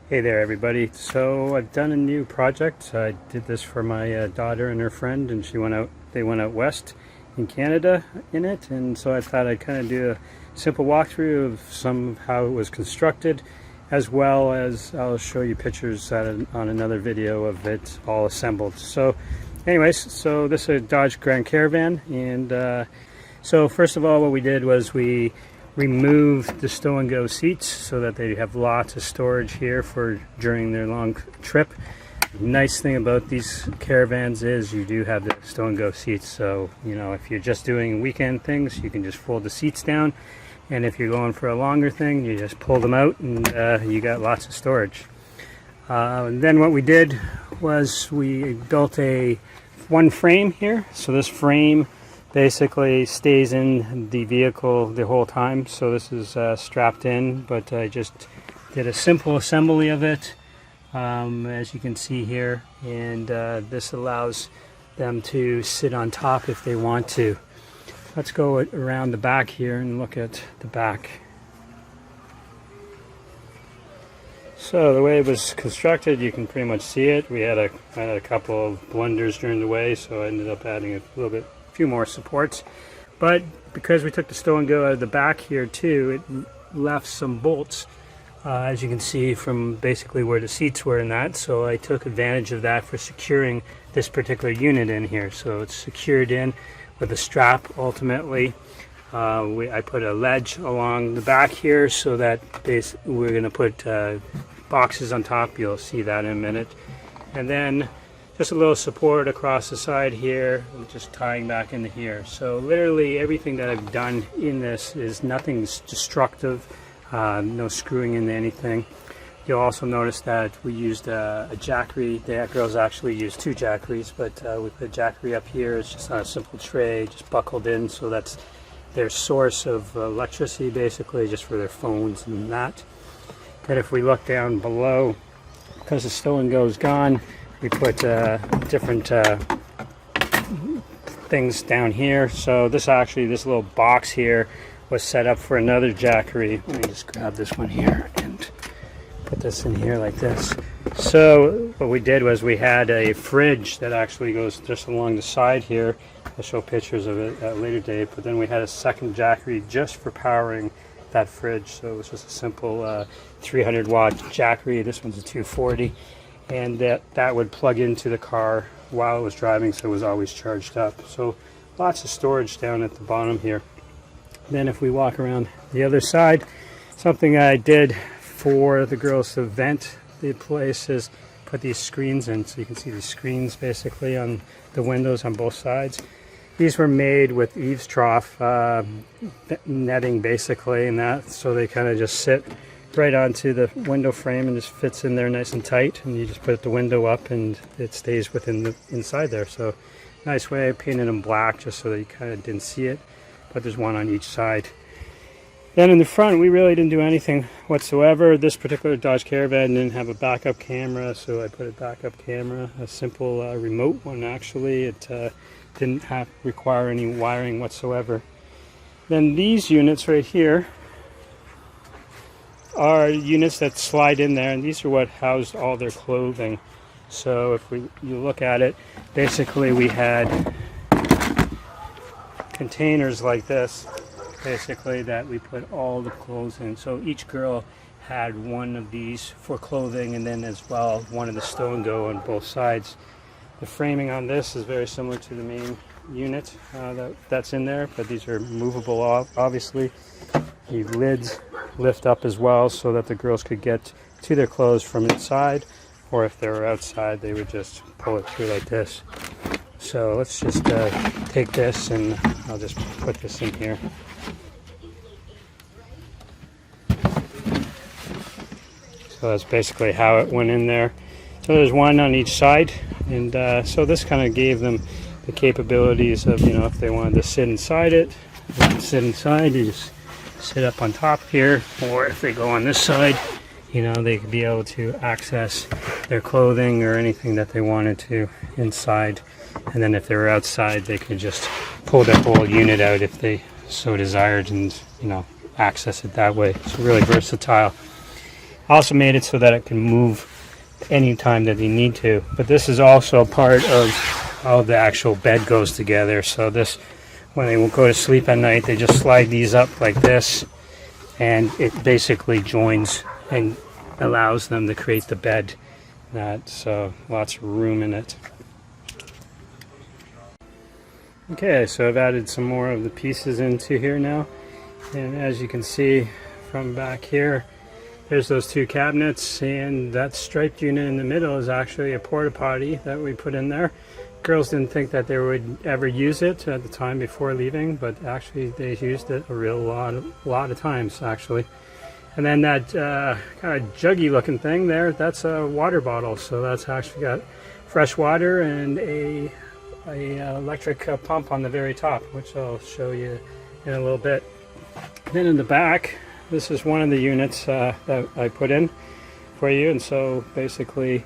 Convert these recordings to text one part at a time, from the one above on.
Hey there everybody. So I've done a new project. I did this for my daughter and her friend, and they went out west in Canada in it, and so I thought I'd kind of do a simple walkthrough of some of how it was constructed, as well as I'll show you pictures on another video of it all assembled. So anyways, so this is a Dodge Grand Caravan, and so first of all what we did was we removed the stow and go seats so that they have lots of storage here for during their long trip. The nice thing about these Caravans is you do have the stow and go seats, so you know, if you're just doing weekend things, you can just fold the seats down, and if you're going for a longer thing, you just pull them out, and you got lots of storage. And then what we did was we built one frame here. So this frame basically stays in the vehicle the whole time, so this is strapped in, but I just did a simple assembly of it, as you can see here, and this allows them to sit on top if they want to. Let's go around the back here and look at the back. So the way it was constructed, you can pretty much see it. I had a couple of blunders during the way, so I ended up adding a few more supports, but because we took the stow and go out of the back here too, it left some bolts, as you can see from basically where the seats were in that, so I took advantage of that for securing this particular unit in here. So it's secured in with a strap ultimately. I put a ledge along the back here so that we're going to put boxes on top. You'll see that in a minute, and then just a little support across the side here, just tying back into here. So literally everything that I've done in this is nothing's destructive, no screwing into anything. You'll also notice that we used a jackery. The girls actually used two jackeries, but we put a jackery up here. It's just on a simple tray, just buckled in, so that's their source of electricity basically, just for their phones and that. But if we look down below, because the stow and go is gone, we put different things down here. So this little box here was set up for another jackery. Let me just grab this one here and put this in here like this. So what we did was we had a fridge that actually goes just along the side here. I'll show pictures of it at a later date, but then we had a second jackery just for powering that fridge. So it was just a simple 300 watt jackery. This one's a 240. And that would plug into the car while it was driving, so it was always charged up. So lots of storage down at the bottom here. Then if we walk around the other side, something I did for the girls to vent the place is put these screens in, so you can see the screens basically on the windows on both sides. These were made with eaves trough netting basically, and that, so they kind of just sit right onto the window frame and just fits in there nice and tight, and you just put the window up and it stays within the inside there. So nice way. I painted them black just so that you kind of didn't see it, but there's one on each side. Then in the front, we really didn't do anything whatsoever. This particular Dodge Caravan didn't have a backup camera, so I put a backup camera, a simple remote one actually. It didn't require any wiring whatsoever. Then these units right here are units that slide in there, and these are what housed all their clothing. So if you look at it, basically we had containers like this basically that we put all the clothes in. So each girl had one of these for clothing, and then as well one of the stow and go on both sides. The framing on this is very similar to the main unit that's in there, but these are movable obviously. The lids lift up as well so that the girls could get to their clothes from inside, or if they were outside they would just pull it through like this. So let's just take this, and I'll just put this in here. So that's basically how it went in there. So there's one on each side, and so this kind of gave them the capabilities of, you know, if they wanted to sit inside it, they can sit inside. You just sit up on top here, or if they go on this side, you know, they could be able to access their clothing or anything that they wanted to inside. And then if they were outside, they could just pull their whole unit out if they so desired, and, you know, access it that way. It's really versatile. Also made it so that it can move anytime that you need to. But this is also part of how the actual bed goes together. So this, when they will go to sleep at night, they just slide these up like this, and it basically joins and allows them to create the bed. So lots of room in it. Okay, so I've added some more of the pieces into here now, and as you can see from back here, there's those two cabinets, and that striped unit in the middle is actually a porta potty that we put in there. Girls didn't think that they would ever use it at the time before leaving, but actually they used it a lot of times actually. And then that kind of juggy looking thing there, that's a water bottle. So that's actually got fresh water and a electric pump on the very top, which I'll show you in a little bit. Then in the back, this is one of the units that I put in for you. And so basically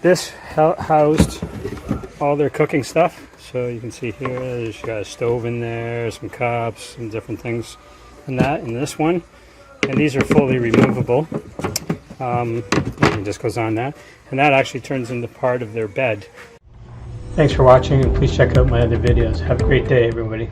this housed all their cooking stuff. So you can see here, there's got a stove in there, some cups, some different things in that, in this one. And these are fully removable. It just goes on that. And that actually turns into part of their bed. Thanks for watching, and please check out my other videos. Have a great day, everybody.